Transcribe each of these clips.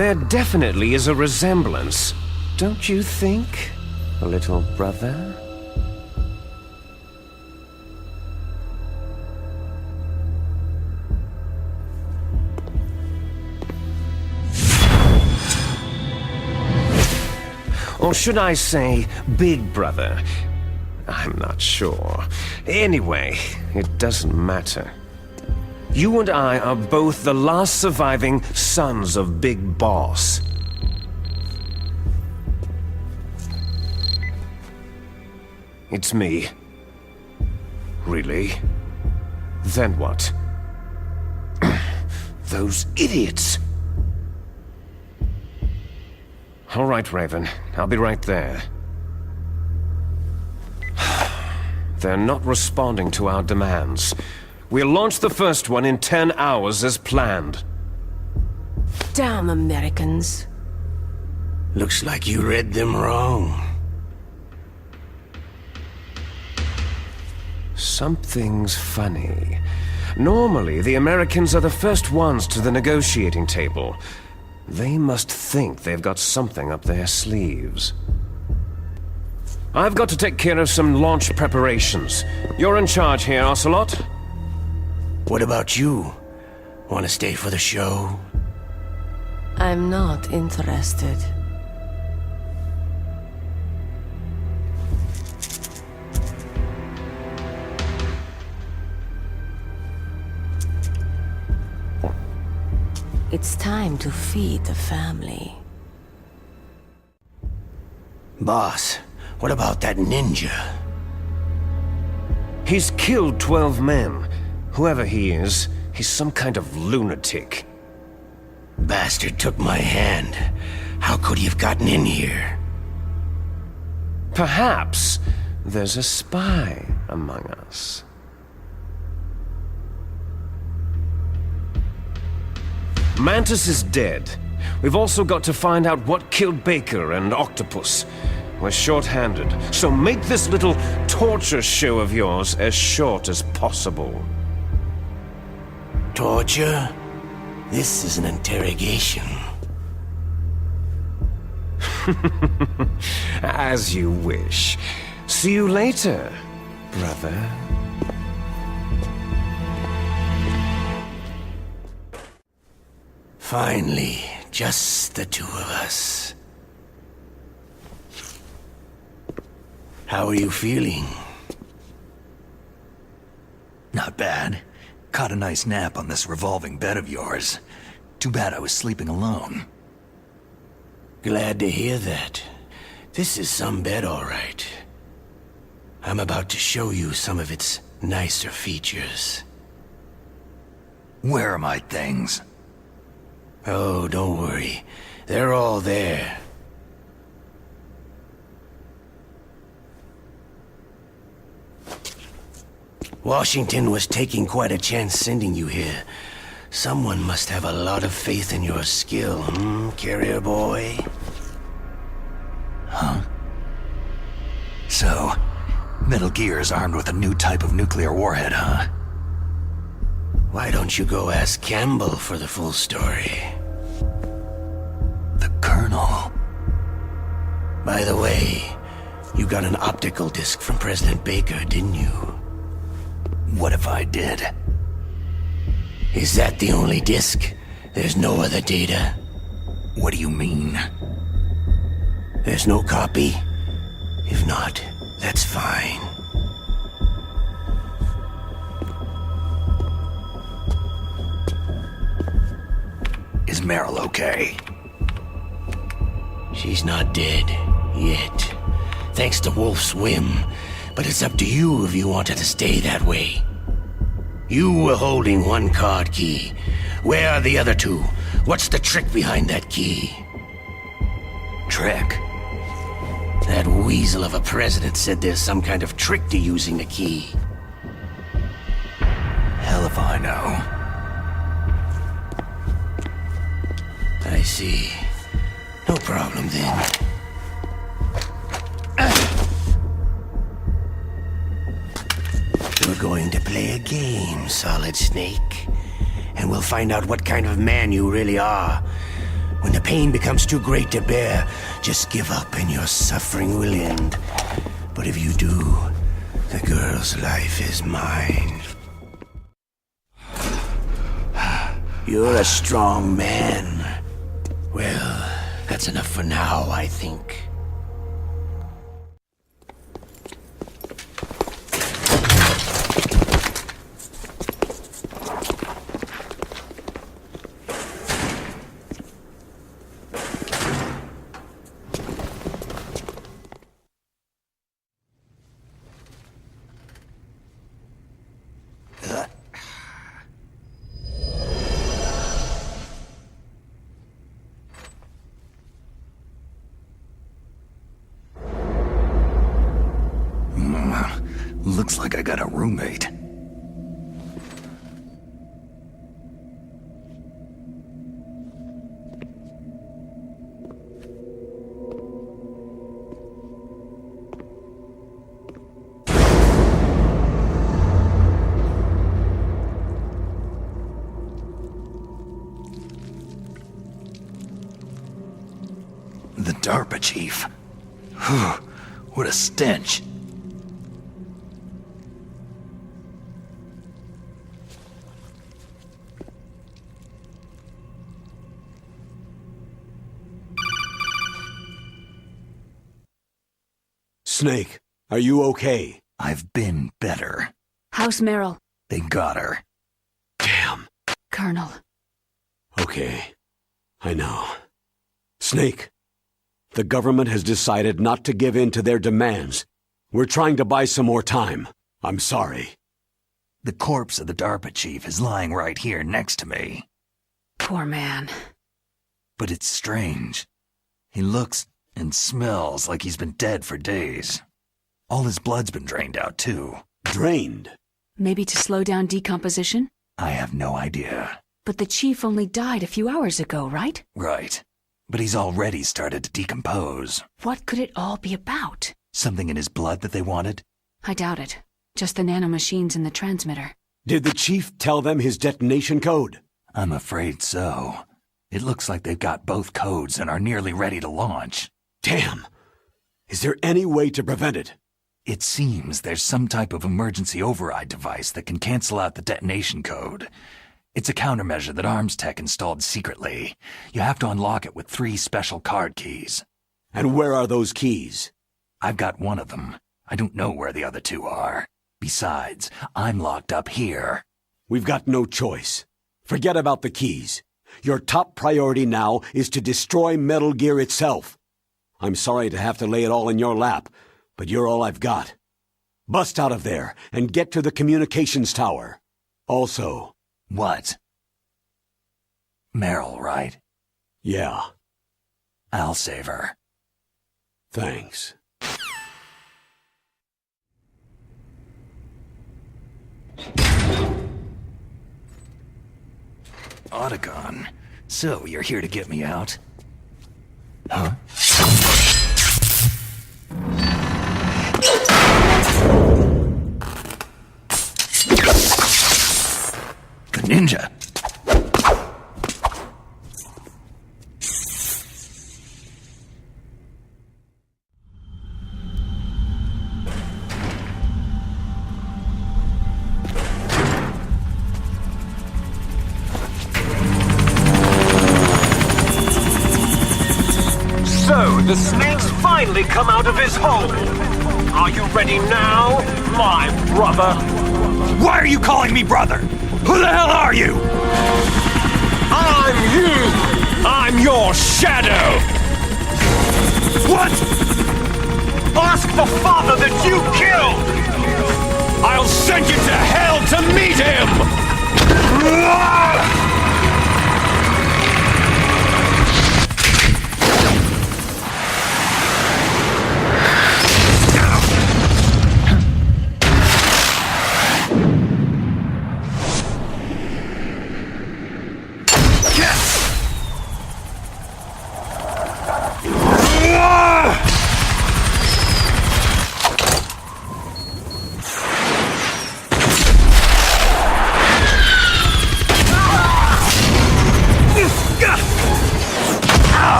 There definitely is a resemblance, don't you think, little brother? Or should I say, big brother? I'm not sure. Anyway, it doesn't matter. You and I are both the last surviving sons of Big Boss. It's me. Really? Then what? Those idiots! All right, Raven. I'll be right there. They're not responding to our demands. We'll launch the first one in 10 hours as planned. Damn Americans. Looks like you read them wrong. Something's funny. Normally, the Americans are the first ones to the negotiating table. They must think they've got something up their sleeves. I've got to take care of some launch preparations. You're in charge here, Ocelot. What about you? Want to stay for the show? I'm not interested. It's time to feed the family. Boss, what about that ninja? He's killed 12 men. Whoever he is, he's some kind of lunatic. Bastard took my hand. How could he have gotten in here? Perhaps there's a spy among us. Mantis is dead. We've also got to find out what killed Baker and Octopus. We're short-handed, so make this little torture show of yours as short as possible. Torture? This is an interrogation. As you wish. See you later, brother. Finally, just the two of us. How are you feeling? Not bad. Caught a nice nap on this revolving bed of yours. Too bad I was sleeping alone. Glad to hear that. This is some bed, all right. I'm about to show you some of its nicer features. Where are my things? Oh, don't worry. They're all there. Washington was taking quite a chance sending you here. Someone must have a lot of faith in your skill, carrier boy? Huh? So, Metal Gear is armed with a new type of nuclear warhead, huh? Why don't you go ask Campbell for the full story? The Colonel. By the way, you got an optical disc from President Baker, didn't you? What if I did? Is that the only disc? There's no other data? What do you mean? There's no copy? If not, that's fine. Is Meryl okay? She's not dead, yet. Thanks to Wolf's whim. But it's up to you if you want her to stay that way. You were holding one card key. Where are the other two? What's the trick behind that key? Trick? That weasel of a president said there's some kind of trick to using the key. Hell if I know. I see. No problem then. We're going to play a game, Solid Snake. And we'll find out what kind of man you really are. When the pain becomes too great to bear, just give up and your suffering will end. But if you do, the girl's life is mine. You're a strong man. Well, that's enough for now, I think. Looks like I got a roommate. The DARPA chief. Whew, what a stench. Snake, are you okay? I've been better. How's Meryl? They got her. Damn. Colonel. Okay. I know. Snake, the government has decided not to give in to their demands. We're trying to buy some more time. I'm sorry. The corpse of the DARPA chief is lying right here next to me. Poor man. But it's strange. He looks and smells like he's been dead for days. All his blood's been drained out, too. Drained? Maybe to slow down decomposition? I have no idea. But the chief only died a few hours ago, right? Right. But he's already started to decompose. What could it all be about? Something in his blood that they wanted? I doubt it. Just the nanomachines in the transmitter. Did the chief tell them his detonation code? I'm afraid so. It looks like they've got both codes and are nearly ready to launch. Damn! Is there any way to prevent it? It seems there's some type of emergency override device that can cancel out the detonation code. It's a countermeasure that Arms Tech installed secretly. You have to unlock it with 3 special card keys. And where are those keys? I've got one of them. I don't know where the other 2 are. Besides, I'm locked up here. We've got no choice. Forget about the keys. Your top priority now is to destroy Metal Gear itself. I'm sorry to have to lay it all in your lap, but you're all I've got. Bust out of there and get to the communications tower. Also... What? Meryl, right? Yeah. I'll save her. Thanks. Otacon. So, you're here to get me out? Huh? The ninja! So, the snake's finally come out of his hole. Are you ready now, my brother? Why are you calling me brother? Who the hell are you? I'm you! I'm your shadow! What? Ask the father that you killed! I'll send you to hell to meet him!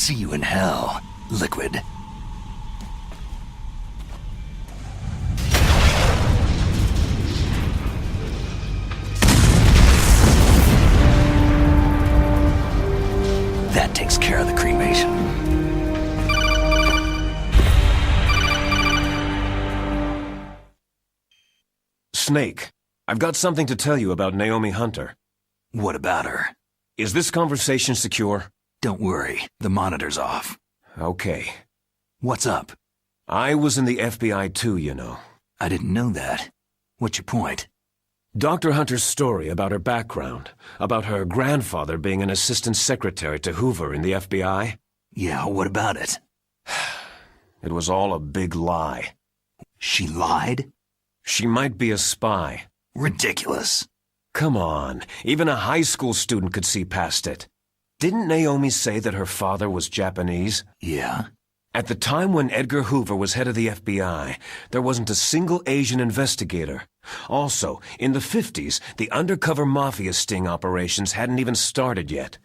See you in hell, Liquid. That takes care of the cremation. Snake, I've got something to tell you about Naomi Hunter. What about her? Is this conversation secure? Don't worry, the monitor's off. Okay. What's up? I was in the FBI too, you know. I didn't know that. What's your point? Dr. Hunter's story about her background, about her grandfather being an assistant secretary to Hoover in the FBI. Yeah, what about it? It was all a big lie. She lied? She might be a spy. Ridiculous. Come on, even a high school student could see past it. Didn't Naomi say that her father was Japanese? Yeah? At the time when Edgar Hoover was head of the FBI, there wasn't a single Asian investigator. Also, in the 50s, the undercover mafia sting operations hadn't even started yet.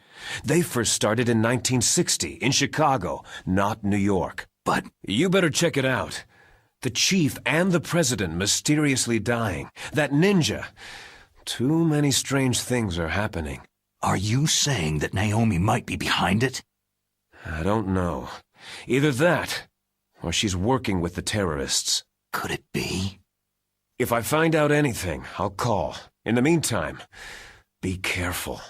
They first started in 1960, in Chicago, not New York. But you better check it out. The chief and the president mysteriously dying. That ninja. Too many strange things are happening. are you saying that Naomi might be behind it? I don't know. Either that, or she's working with the terrorists. Could it be? If I find out anything, I'll call. In the meantime, be careful.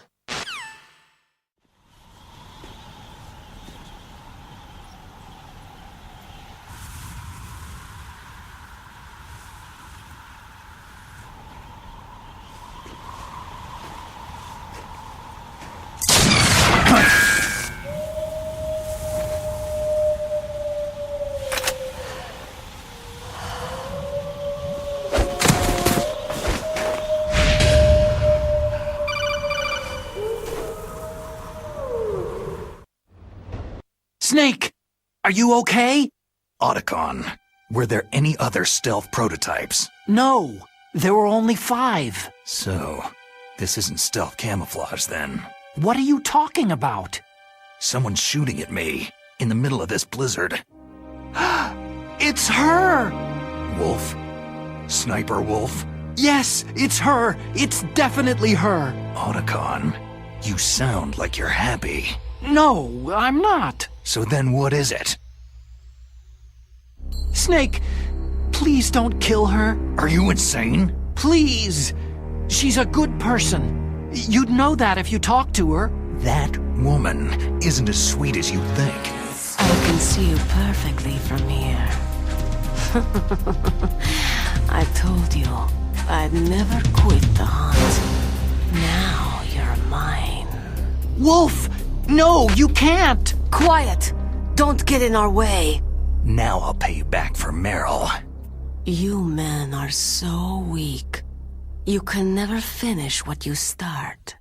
Snake! Are you okay? Otacon, were there any other stealth prototypes? No, there were only 5. So, this isn't stealth camouflage then. What are you talking about? Someone's shooting at me, in the middle of this blizzard. It's her! Wolf? Sniper Wolf? Yes, it's her! It's definitely her! Otacon, you sound like you're happy. No, I'm not. So then what is it? Snake, please don't kill her. Are you insane? Please! She's a good person. You'd know that if you talked to her. That woman isn't as sweet as you think. I can see you perfectly from here. I told you, I'd never quit the hunt. Now you're mine. Wolf! No, you can't! Quiet! Don't get in our way. Now I'll pay you back for Meryl. You men are so weak. You can never finish what you start.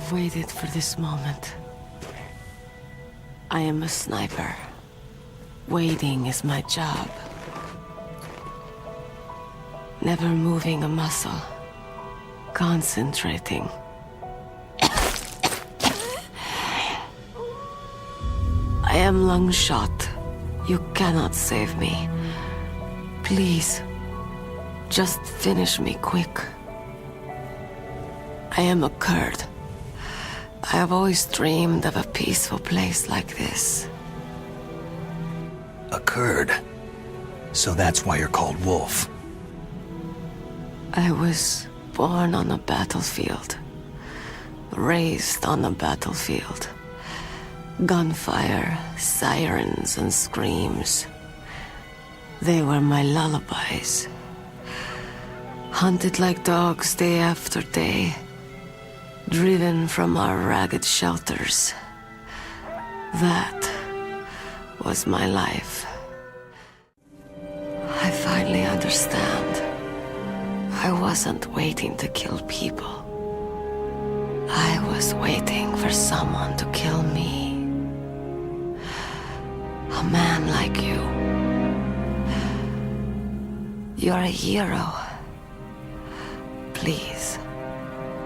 I've waited for this moment. I am a sniper. Waiting is my job. Never moving a muscle. Concentrating. I am long shot. You cannot save me. Please, just finish me quick. I am a Kurd. I have always dreamed of a peaceful place like this. A Kurd. So that's why you're called Wolf. I was born on a battlefield. Raised on a battlefield. Gunfire, sirens, and screams. They were my lullabies. Hunted like dogs day after day. Driven from our ragged shelters. That was my life. I finally understand. I wasn't waiting to kill people. I was waiting for someone to kill me. A man like you. You're a hero. Please,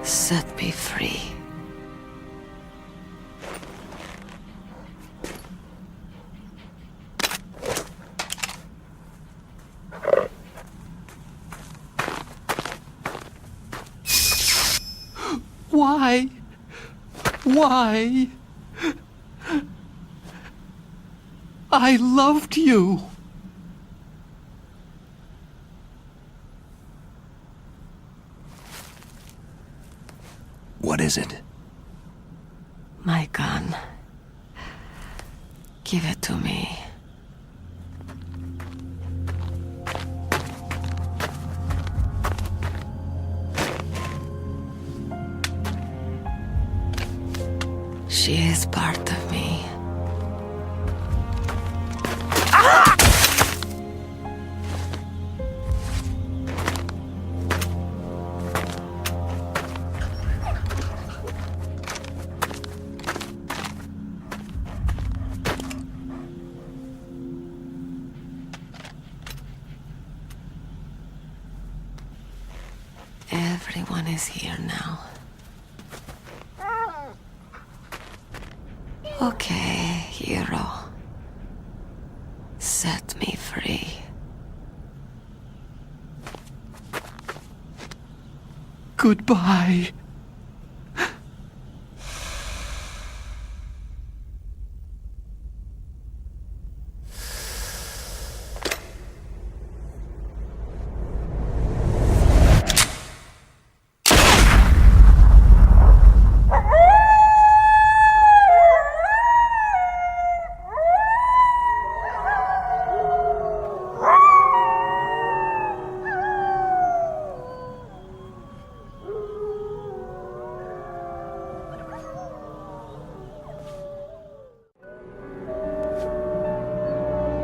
set me free. Why? Why? I loved you. What is it? My gun. Give it to me. She is part of me. Everyone is here now. Okay, hero. Set me free. Goodbye.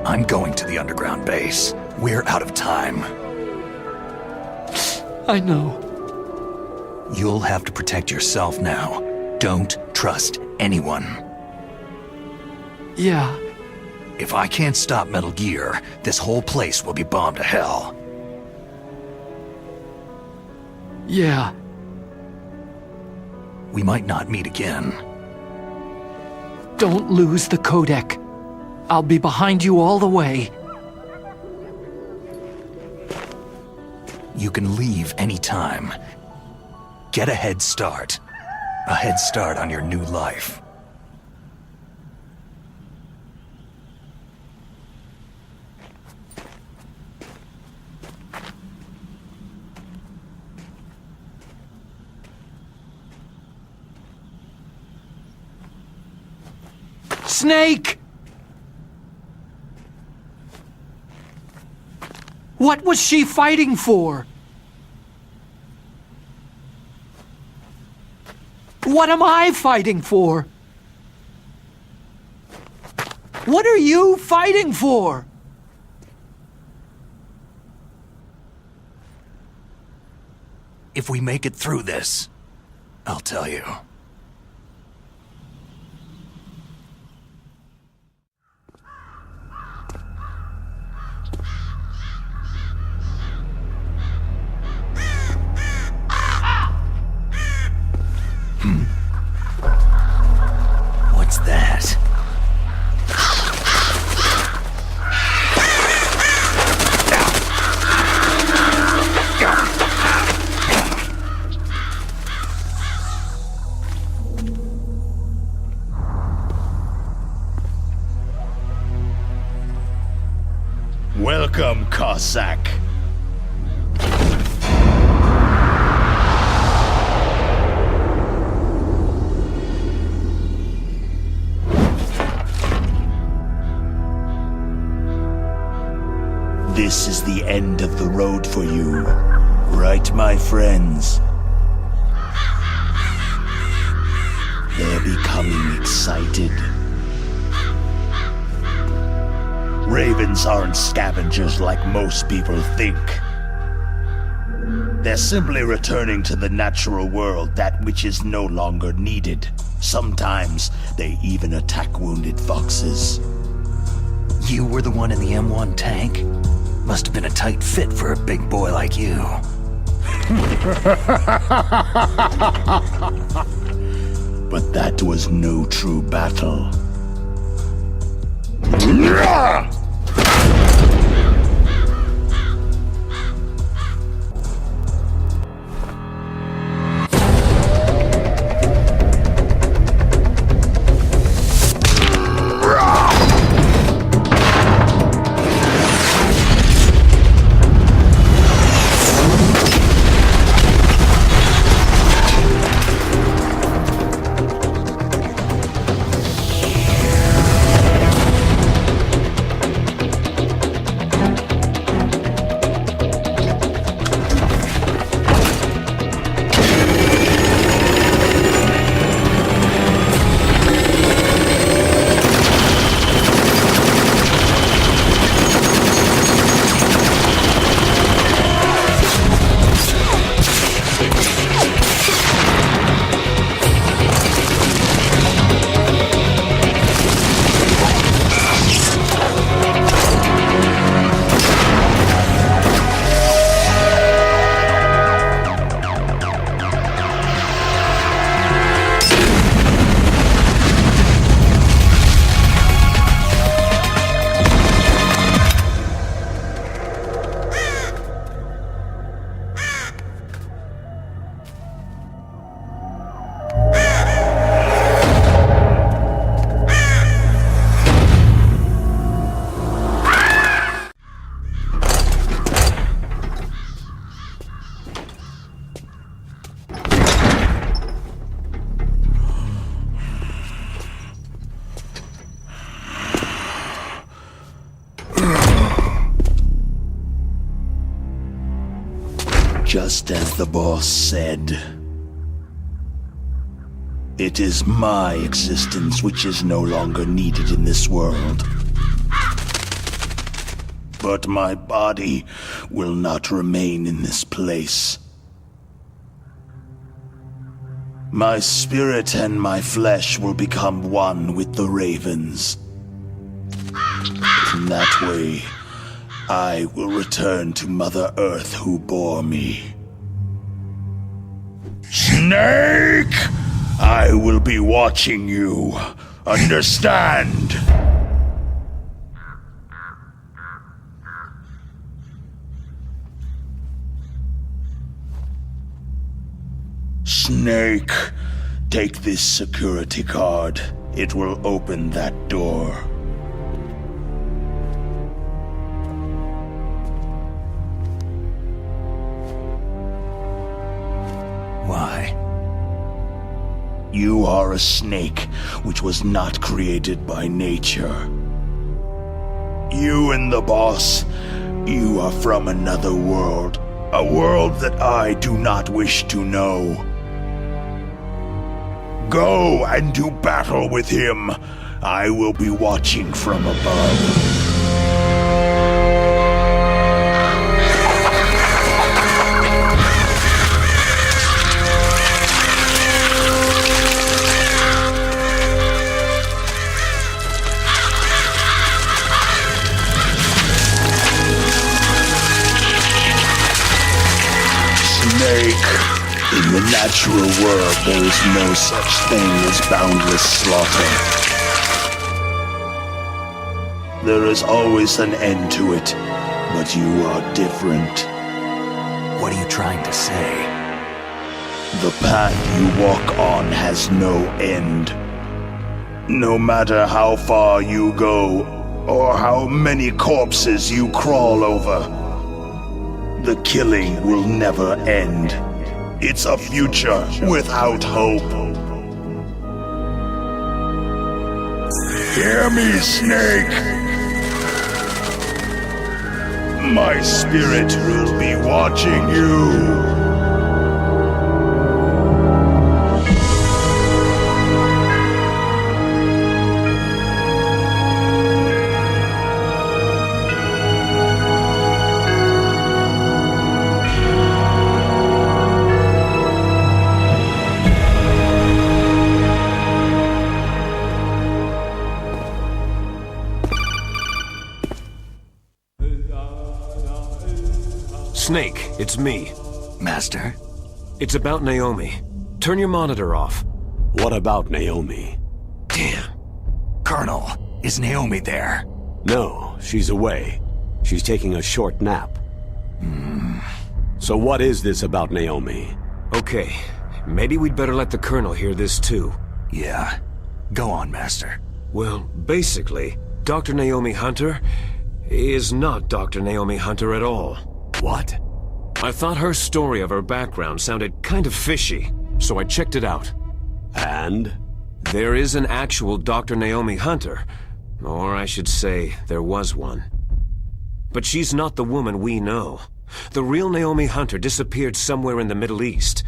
I'm going to the underground base. We're out of time. I know. You'll have to protect yourself now. Don't trust anyone. Yeah. If I can't stop Metal Gear, this whole place will be bombed to hell. Yeah. We might not meet again. Don't lose the codec. I'll be behind you all the way. You can leave anytime. Get a head start. A head start on your new life. Snake! What was she fighting for? What am I fighting for? What are you fighting for? If we make it through this, I'll tell you. What's that? Welcome, Cossack. This is the end of the road for you, right, my friends? They're becoming excited. Ravens aren't scavengers like most people think. They're simply returning to the natural world, that which is no longer needed. Sometimes they even attack wounded foxes. You were the one in the M1 tank? Must have been a tight fit for a big boy like you. But that was no true battle. Just as the boss said, it is my existence which is no longer needed in this world. But my body will not remain in this place. My spirit and my flesh will become one with the ravens. In that way, I will return to Mother Earth who bore me. Snake! I will be watching you. Understand? Snake, take this security card. It will open that door. Why? You are a snake which was not created by nature. You and the boss, you are from another world. A world that I do not wish to know. Go and do battle with him. I will be watching from above. In the natural world, there is no such thing as boundless slaughter. there is always an end to it. But you are different. What are you trying to say? The path you walk on has no end. No matter how far you go, or how many corpses you crawl over, the killing will never end. It's a future without hope. Hear me, Snake! My spirit will be watching you. Snake, it's me. Master? It's about Naomi. Turn your monitor off. What about Naomi? Damn. Colonel, is Naomi there? No, she's away. She's taking a short nap. So what is this about Naomi? Okay, maybe we'd better let the Colonel hear this too. Yeah. Go on, Master. Well, basically, Dr. Naomi Hunter is not Dr. Naomi Hunter at all. What? I thought her story of her background sounded kind of fishy, so I checked it out. And? There is an actual Dr. Naomi Hunter, or I should say, there was one. But she's not the woman we know. The real Naomi Hunter disappeared somewhere in the Middle East.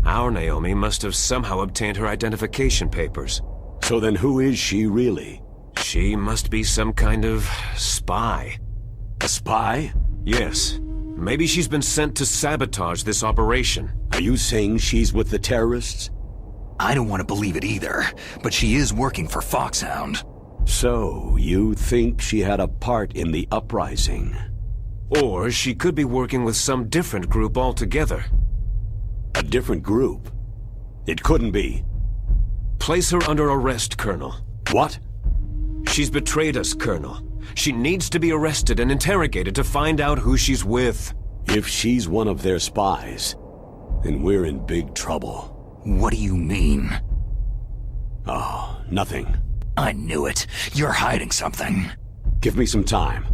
Our Naomi must have somehow obtained her identification papers. So then who is she really? She must be some kind of spy. A spy? Yes. Maybe she's been sent to sabotage this operation. Are you saying she's with the terrorists? I don't want to believe it either, but she is working for Foxhound. So, you think she had a part in the uprising? Or she could be working with some different group altogether. A different group? It couldn't be. Place her under arrest, Colonel. What? She's betrayed us, Colonel. She needs to be arrested and interrogated to find out who she's with. If she's one of their spies, then we're in big trouble. What do you mean? Oh, nothing. I knew it. You're hiding something. Give me some time.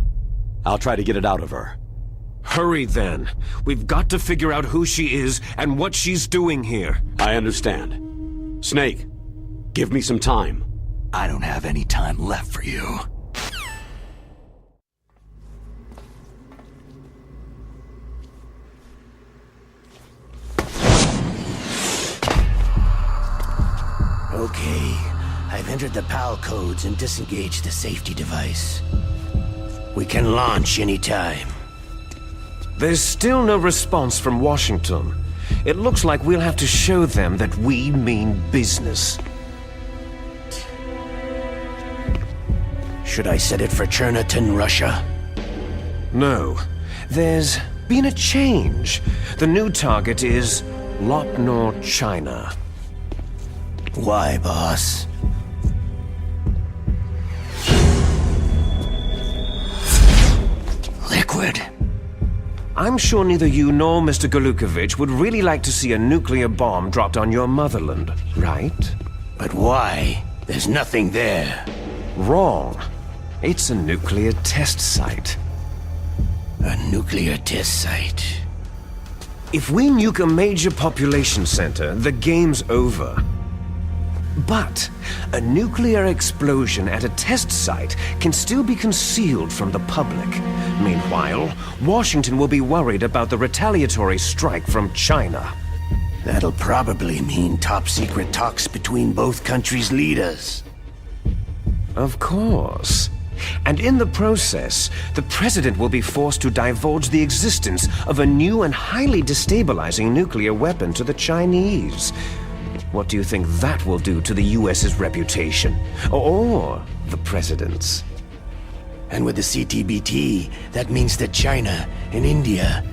I'll try to get it out of her. Hurry then. We've got to figure out who she is and what she's doing here. I understand. Snake, give me some time. I don't have any time left for you. Okay, I've entered the PAL codes and disengaged the safety device. We can launch anytime. There's still no response from Washington. It looks like we'll have to show them that we mean business. Should I set it for Cherniton, Russia? No. There's been a change. The new target is Lopnor, China. Why, boss? Liquid. I'm sure neither you nor Mr. Golukovich would really like to see a nuclear bomb dropped on your motherland, right? But why? There's nothing there. Wrong. It's a nuclear test site. A nuclear test site. If we nuke a major population center, the game's over. But a nuclear explosion at a test site can still be concealed from the public. Meanwhile, Washington will be worried about the retaliatory strike from China. That'll probably mean top-secret talks between both countries' leaders. Of course. And in the process, the president will be forced to divulge the existence of a new and highly destabilizing nuclear weapon to the Chinese. What do you think that will do to the US's reputation? Or the president's? And with the CTBT, that means that China and India...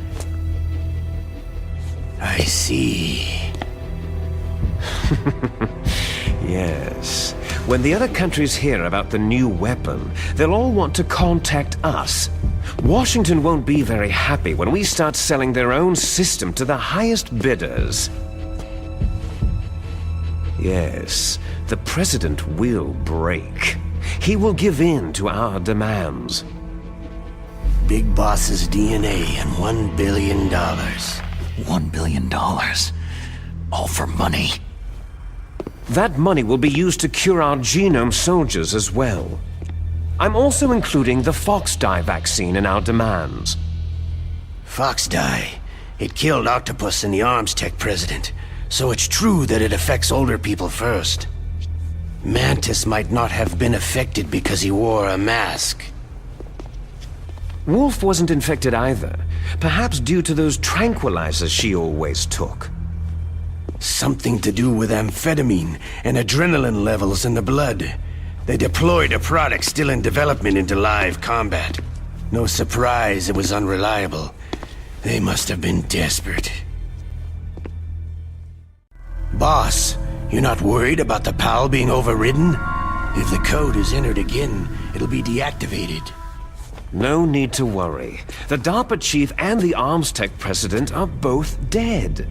I see. Yes. When the other countries hear about the new weapon, they'll all want to contact us. Washington won't be very happy when we start selling their own system to the highest bidders. Yes, the President will break. He will give in to our demands. Big Boss's DNA and $1 billion. $1 billion? All for money? That money will be used to cure our genome soldiers as well. I'm also including the Fox dye vaccine in our demands. Fox dye. It killed Octopus and the Arms Tech president, so it's true that it affects older people first. Mantis might not have been affected because he wore a mask. Wolf wasn't infected either, perhaps due to those tranquilizers she always took. Something to do with amphetamine and adrenaline levels in the blood. They deployed a product still in development into live combat. No surprise it was unreliable. They must have been desperate. Boss, you're not worried about the PAL being overridden? If the code is entered again, it'll be deactivated. No need to worry. The DARPA chief and the Arms Tech president are both dead.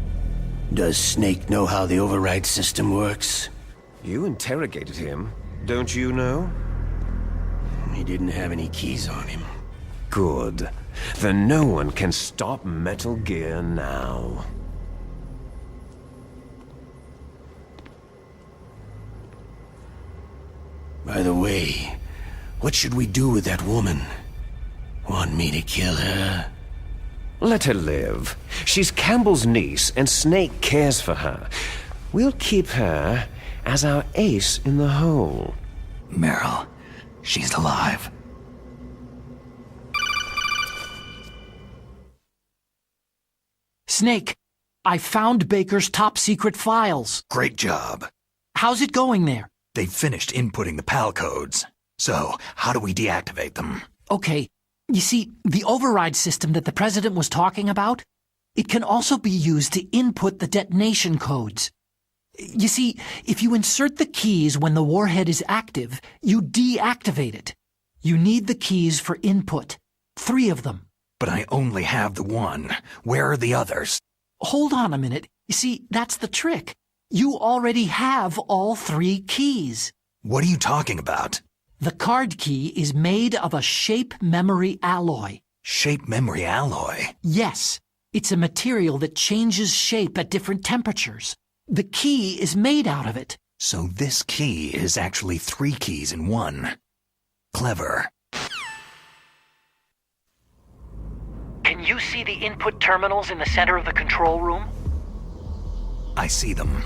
Does Snake know how the override system works? You interrogated him, don't you know? He didn't have any keys on him. Good. Then no one can stop Metal Gear now. By the way, what should we do with that woman? Want me to kill her? Let her live. She's Campbell's niece, and Snake cares for her. We'll keep her as our ace in the hole. Meryl, she's alive. Snake, I found Baker's top-secret files. Great job. How's it going there? They've finished inputting the PAL codes. So, how do we deactivate them? Okay, you see, the override system that the President was talking about, it can also be used to input the detonation codes. You see, if you insert the keys when the warhead is active, you deactivate it. You need the keys for input. 3 of them. But I only have the one. Where are the others? Hold on a minute. You see, that's the trick. You already have all 3 keys. What are you talking about? The card key is made of a shape memory alloy. Shape memory alloy? Yes. It's a material that changes shape at different temperatures. The key is made out of it. So this key is actually 3 keys in one. Clever. Can you see the input terminals in the center of the control room? I see them.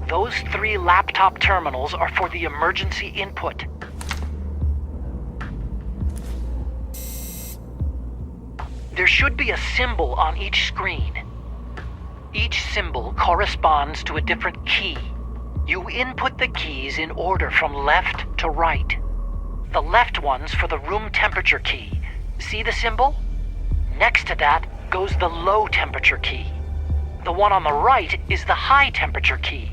Those 3 laptop terminals are for the emergency input. There should be a symbol on each screen. Each symbol corresponds to a different key. You input the keys in order from left to right. The left one's for the room temperature key. See the symbol? Next to that goes the low temperature key. The one on the right is the high temperature key.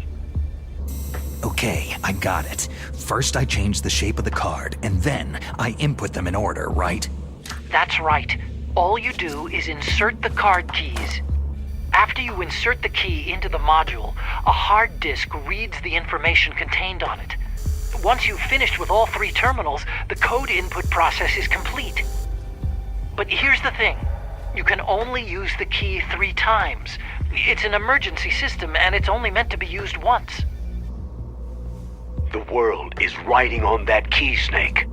Okay, I got it. First I change the shape of the card, and then I input them in order, right? That's right. All you do is insert the card keys. After you insert the key into the module, a hard disk reads the information contained on it. Once you've finished with all 3 terminals, the code input process is complete. But here's the thing. You can only use the key 3 times. It's an emergency system, and it's only meant to be used once. The world is riding on that key, Snake.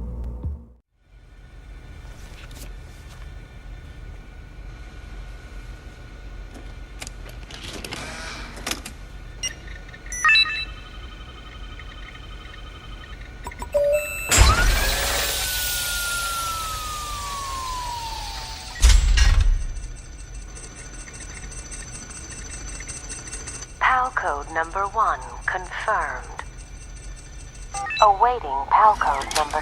PAL code number 1 confirmed. Awaiting PAL code number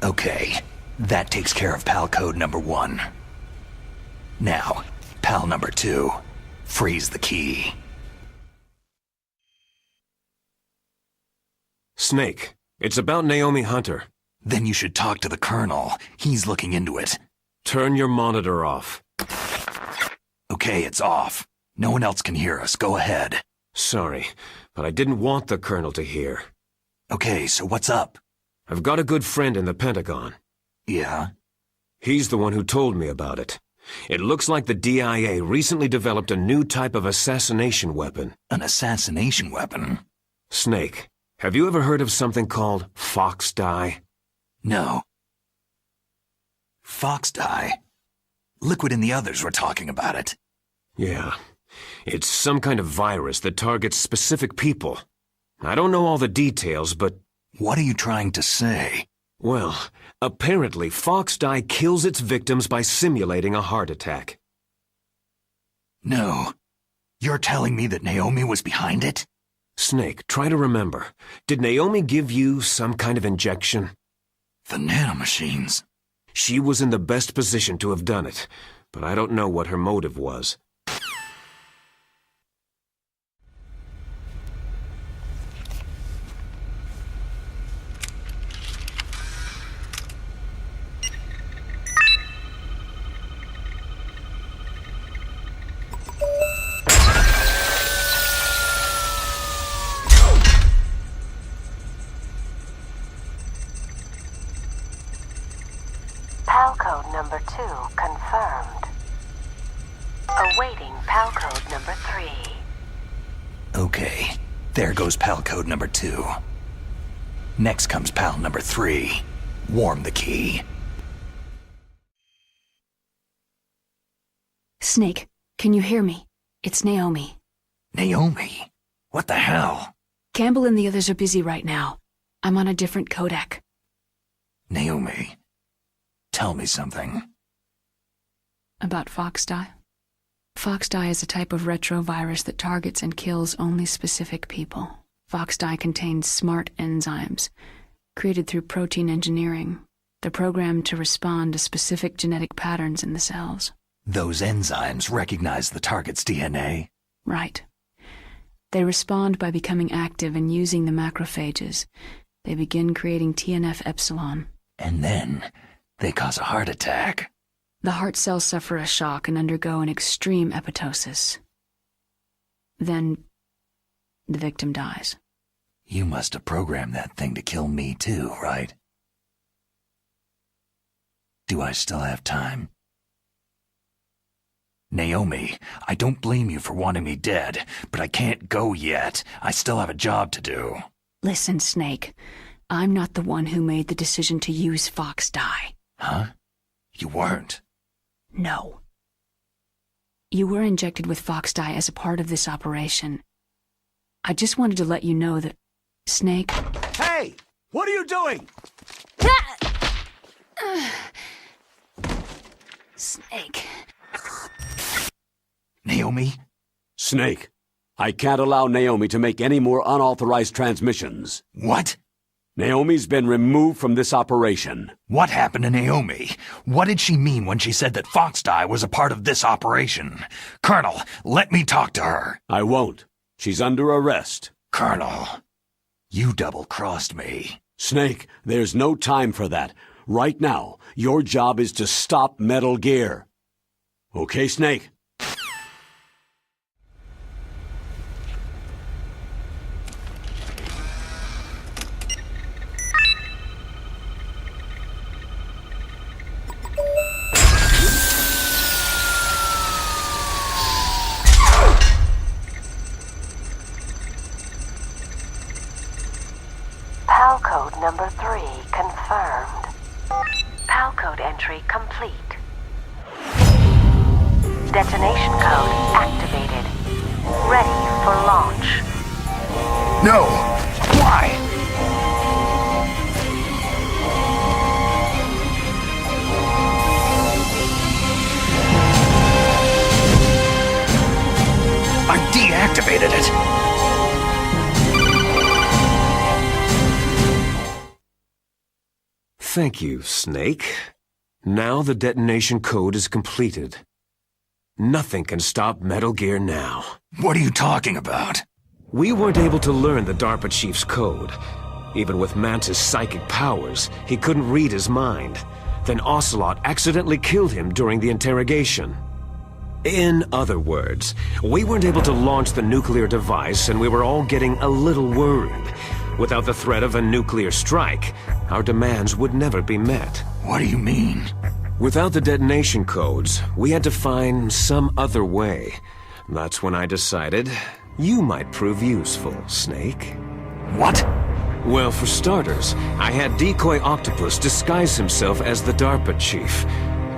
2. Okay, that takes care of PAL code number 1. Now, PAL number 2. Freeze the key. Snake, it's about Naomi Hunter. Then you should talk to the Colonel. He's looking into it. Turn your monitor off. Okay, it's off. No one else can hear us. Go ahead. Sorry, but I didn't want the Colonel to hear. Okay, so what's up? I've got a good friend in the Pentagon. Yeah? He's the one who told me about it. It looks like the DIA recently developed a new type of assassination weapon. An assassination weapon? Snake, have you ever heard of something called fox dye? No. Fox dye? Liquid and the others were talking about it. Yeah. It's some kind of virus that targets specific people. I don't know all the details, but... What are you trying to say? Well, apparently fox dye kills its victims by simulating a heart attack. No. You're telling me that Naomi was behind it? Snake, try to remember. Did Naomi give you some kind of injection? The nanomachines. She was in the best position to have done it, but I don't know what her motive was. PAL code number 2 confirmed. Awaiting PAL code number 3. Okay, there goes PAL code number 2. Next comes PAL number 3. Warm the key. Snake, can you hear me? It's Naomi. Naomi? What the hell? Campbell and the others are busy right now. I'm on a different codec. Naomi, tell me something. About fox dye? Fox dye is a type of retrovirus that targets and kills only specific people. Fox dye contains smart enzymes, created through protein engineering. They're programmed to respond to specific genetic patterns in the cells. Those enzymes recognize the target's DNA? Right. They respond by becoming active and using the macrophages. They begin creating TNF-epsilon. And then they cause a heart attack. The heart cells suffer a shock and undergo an extreme apoptosis. Then, the victim dies. You must have programmed that thing to kill me too, right? Do I still have time? Naomi, I don't blame you for wanting me dead, but I can't go yet. I still have a job to do. Listen, Snake. I'm not the one who made the decision to use fox dye. Huh? You weren't? No. You were injected with fox dye as a part of this operation. I just wanted to let you know that... Snake... Hey! What are you doing? Snake... Naomi? Snake, I can't allow Naomi to make any more unauthorized transmissions. What? Naomi's been removed from this operation. What happened to Naomi? What did she mean when she said that fox dye was a part of this operation? Colonel, let me talk to her. I won't. She's under arrest. Colonel, you double-crossed me. Snake, there's no time for that. Right now, your job is to stop Metal Gear. Okay, Snake? PAL code number 3 confirmed. PAL code entry complete. Detonation code activated. Ready for launch. No! Why? I deactivated it! Thank you, Snake. Now the detonation code is completed. Nothing can stop Metal Gear now. What are you talking about? We weren't able to learn the DARPA chief's code. Even with Mantis' psychic powers, he couldn't read his mind. Then Ocelot accidentally killed him during the interrogation. In other words, we weren't able to launch the nuclear device, and we were all getting a little worried. Without the threat of a nuclear strike, our demands would never be met. What do you mean? Without the detonation codes, we had to find some other way. That's when I decided you might prove useful, Snake. What? Well, for starters, I had Decoy Octopus disguise himself as the DARPA chief.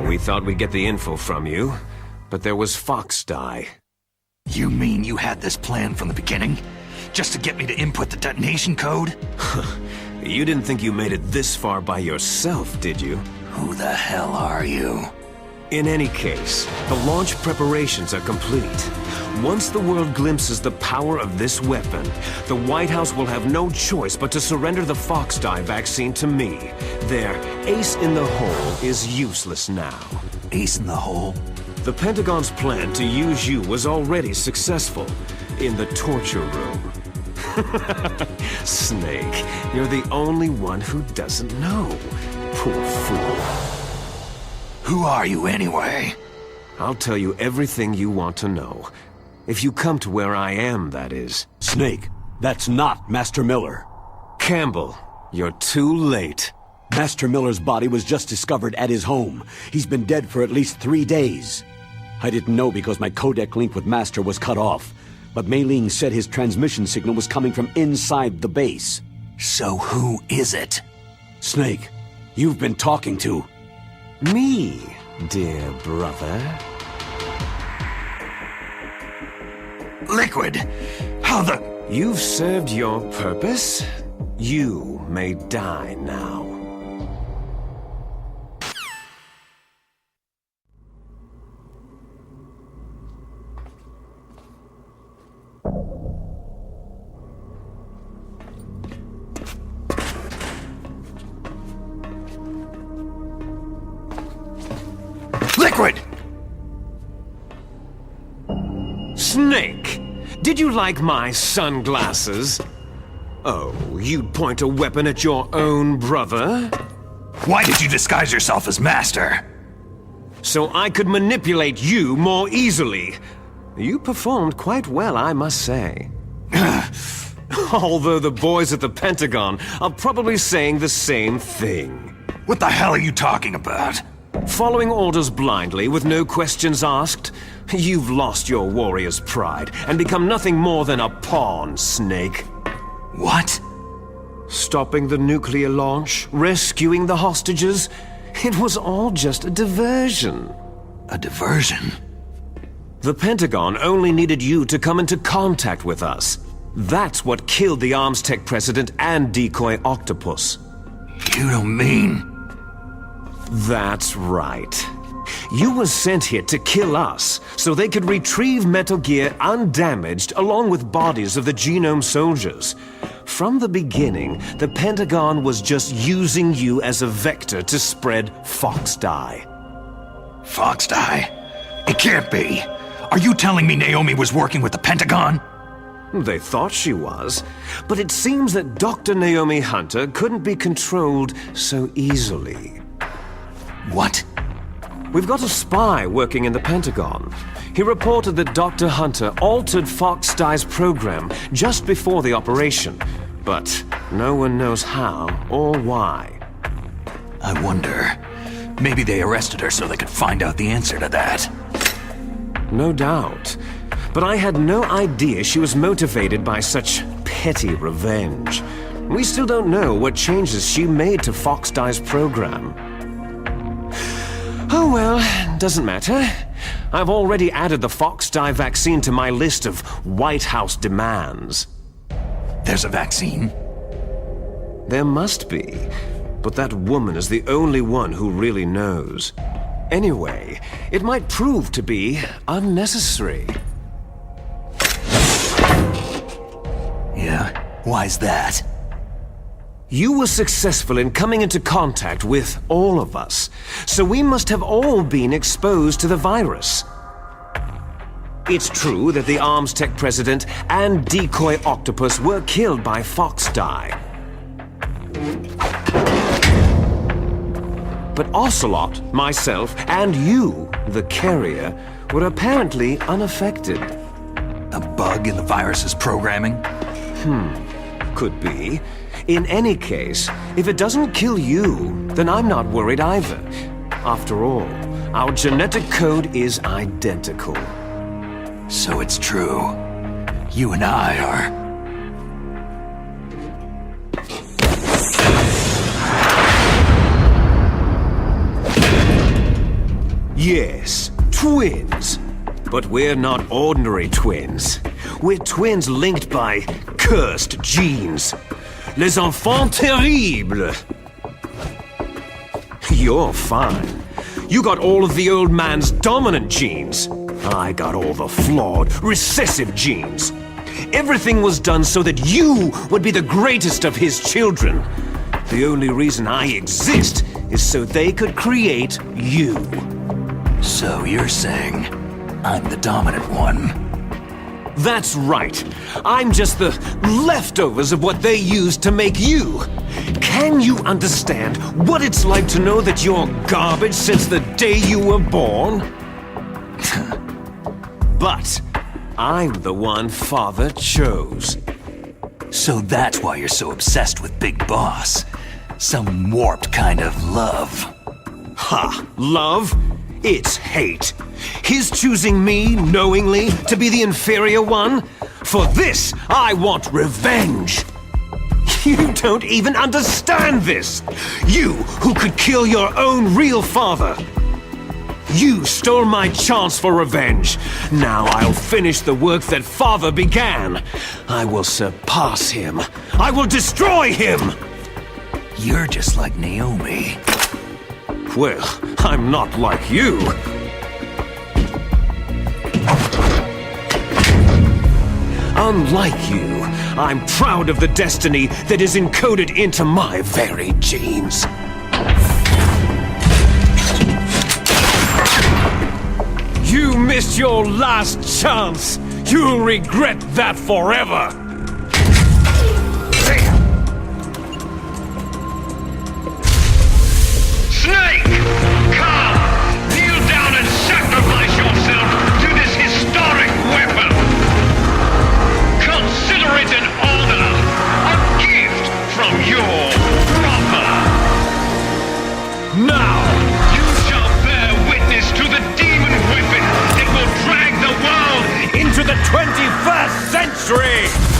We thought we'd get the info from you, but there was Fox Die. You mean you had this plan from the beginning? Just to get me to input the detonation code? You didn't think you made it this far by yourself, did you? Who the hell are you? In any case, the launch preparations are complete. Once the world glimpses the power of this weapon, the White House will have no choice but to surrender the Fox Die vaccine to me. Their ace in the hole is useless now. Ace in the hole? The Pentagon's plan to use you was already successful in the torture room. Snake, you're the only one who doesn't know. Poor fool. Who are you anyway? I'll tell you everything you want to know. If you come to where I am, that is. Snake, that's not Master Miller. Campbell, you're too late. Master Miller's body was just discovered at his home. He's been dead for at least 3 days. I didn't know because my codec link with Master was cut off. But Mei Ling said his transmission signal was coming from inside the base. So who is it? Snake, you've been talking to... Me, dear brother. Liquid! How the... You've served your purpose. You may die now. Liquid! Snake! Did you like my sunglasses? Oh, you'd point a weapon at your own brother? Why did you disguise yourself as Master? So I could manipulate you more easily. You performed quite well, I must say. Although the boys at the Pentagon are probably saying the same thing. What the hell are you talking about? Following orders blindly with no questions asked? You've lost your warrior's pride and become nothing more than a pawn, Snake. What? Stopping the nuclear launch, rescuing the hostages, it was all just a diversion. A diversion? The Pentagon only needed you to come into contact with us. That's what killed the Arms Tech president and Decoy Octopus. You don't mean... That's right. You were sent here to kill us, so they could retrieve Metal Gear undamaged along with bodies of the Genome soldiers. From the beginning, the Pentagon was just using you as a vector to spread Fox Die. Fox Die? It can't be. Are you telling me Naomi was working with the Pentagon? They thought she was, but it seems that Dr. Naomi Hunter couldn't be controlled so easily. What? We've got a spy working in the Pentagon. He reported that Dr. Hunter altered Fox Die's program just before the operation, but no one knows how or why. I wonder. Maybe they arrested her so they could find out the answer to that. No doubt. But I had no idea she was motivated by such petty revenge. We still don't know what changes she made to Fox Die's program. Oh well, doesn't matter. I've already added the Fox Die vaccine to my list of White House demands. There's a vaccine? There must be, but that woman is the only one who really knows. Anyway, it might prove to be unnecessary. Yeah? Why's that? You were successful in coming into contact with all of us, so we must have all been exposed to the virus. It's true that the Arms Tech president and decoy octopus were killed by Foxdie. But Ocelot, myself, and you, the carrier, were apparently unaffected. A bug in the virus's programming? Could be. In any case, if it doesn't kill you, then I'm not worried either. After all, our genetic code is identical. So it's true. You and I are... Yes, twins. But we're not ordinary twins. We're twins linked by cursed genes. Les enfants terribles. You're fine. You got all of the old man's dominant genes. I got all the flawed, recessive genes. Everything was done so that you would be the greatest of his children. The only reason I exist is so they could create you. So you're saying I'm the dominant one? That's right. I'm just the leftovers of what they used to make you. Can you understand what it's like to know that you're garbage since the day you were born? But I'm the one Father chose. So that's why you're so obsessed with Big Boss. Some warped kind of love. Ha! Love? It's hate. His choosing me, knowingly, to be the inferior one? For this, I want revenge. You don't even understand this. You, who could kill your own real father. You stole my chance for revenge. Now I'll finish the work that Father began. I will surpass him. I will destroy him. You're just like Naomi. Well, I'm not like you. Unlike you, I'm proud of the destiny that is encoded into my very genes. You missed your last chance. You'll regret that forever. Snake! Come! Kneel down and sacrifice yourself to this historic weapon! Consider it an honor, a gift from your brother! Now! You shall bear witness to the demon weapon that will drag the world Into the 21st century!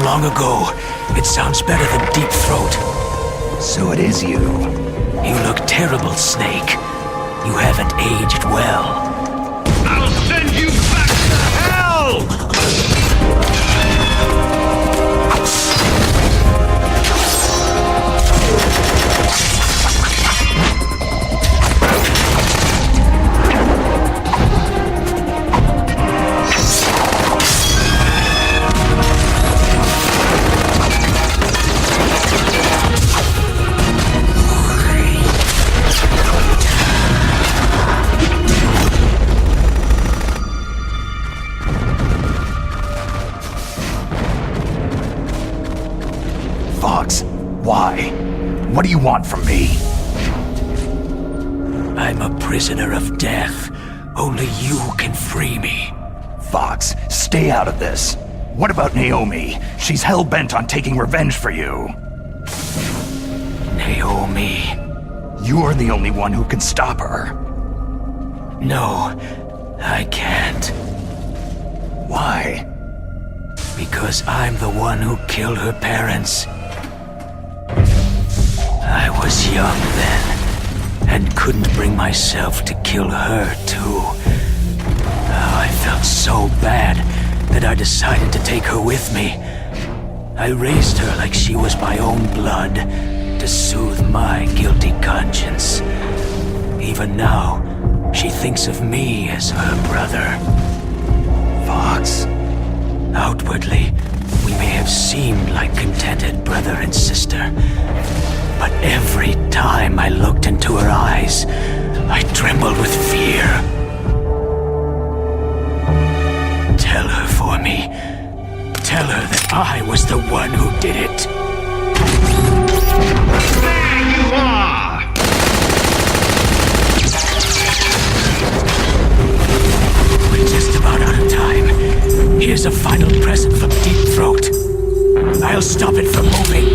long ago. It sounds better than Deep Throat. So it is you. You look terrible, Snake. You haven't aged well. I'll send you back to hell! Fox, why? What do you want from me? I'm a prisoner of death. Only you can free me. Fox, stay out of this. What about Naomi? She's hell-bent on taking revenge for you. Naomi. You're the only one who can stop her. No, I can't. Why? Because I'm the one who killed her parents. I was young then, and couldn't bring myself to kill her too. Oh, I felt so bad that I decided to take her with me. I raised her like she was my own blood, to soothe my guilty conscience. Even now, she thinks of me as her brother. Fox. Outwardly, we may have seemed like contented brother and sister, but every time I looked into her eyes, I trembled with fear. Tell her for me. Tell her that I was the one who did it. There you are! We're just about out of time. Here's a final present from Deep Throat. I'll stop it from moving.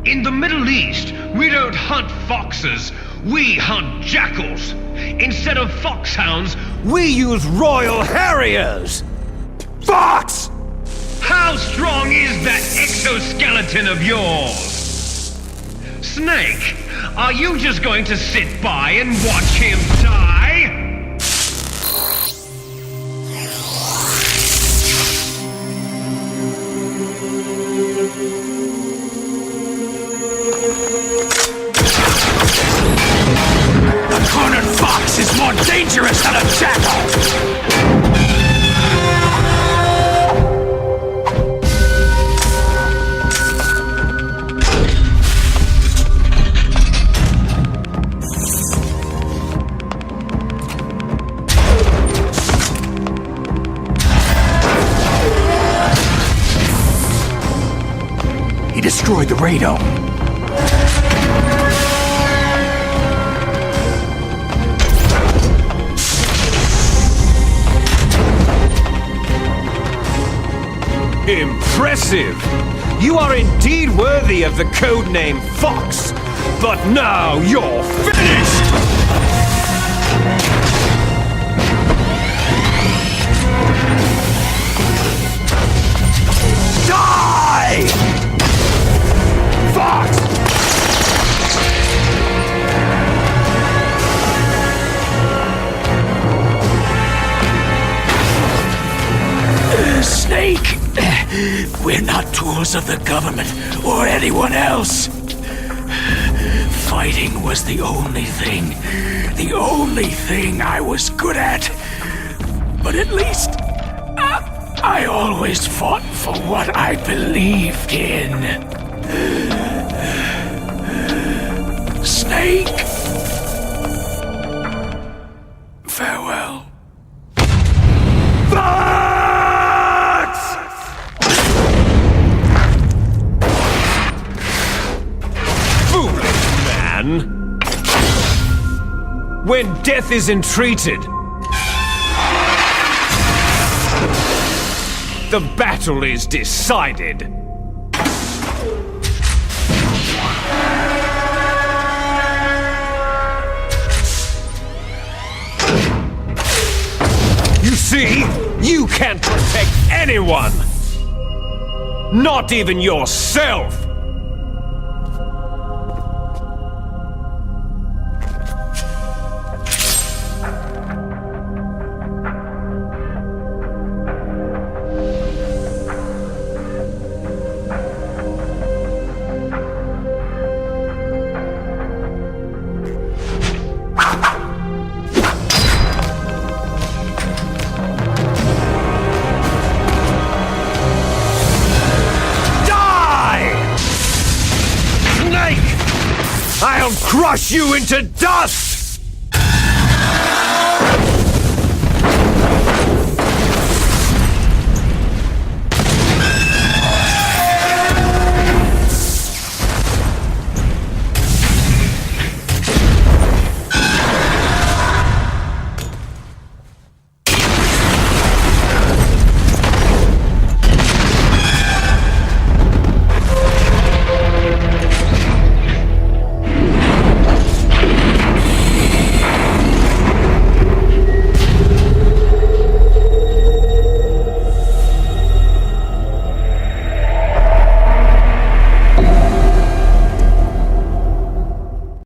In the Middle East, we don't hunt foxes, we hunt jackals. Instead of foxhounds, We use Royal Harriers! Fox! how strong is that exoskeleton of yours? Snake, are you just going to sit by and watch him die? The cornered fox is more dangerous than a jackal! He destroyed the radome. Impressive! You are indeed worthy of the codename Fox, but now you're finished! Die! Fox! We're not tools of the government or anyone else. Fighting was the only thing I was good at. But at least I always fought for what I believed in. Snake, farewell. Foolish man! When death is entreated, the battle is decided. You see, you can't protect anyone! Not even yourself! I'll crush you into dust!